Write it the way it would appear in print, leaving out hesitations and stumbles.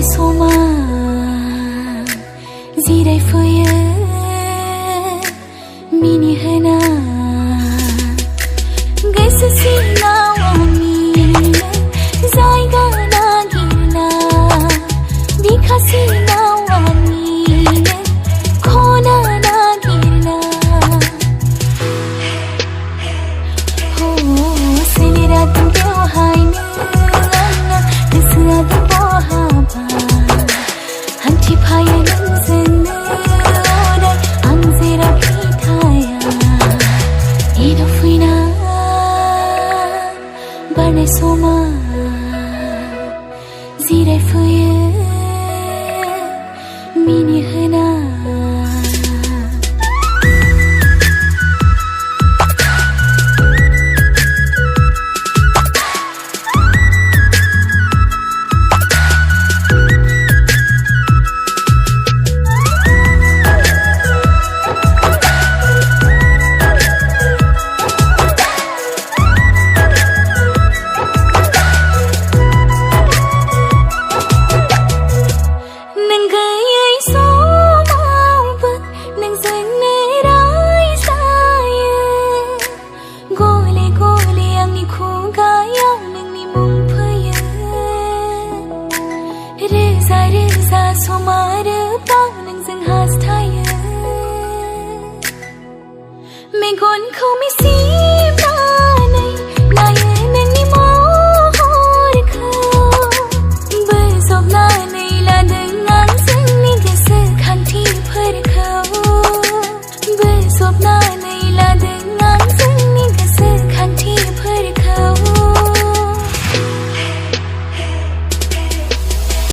soma zirai faya mini hana gaisa sina wami zaiga na gina bikasi na wami khona na gina ho sinira tum kyo hai na nisra tum bo ha ba hanti phaya nan sen dai ang zera phithaya ino fuina barne soma zirai faya mini hana Megon khâu mi si ba nay na ye nang ni mo hor khâu bơ sop na nay la deng ngang sang ni ke se khan thi phar khâu bơ sop na nay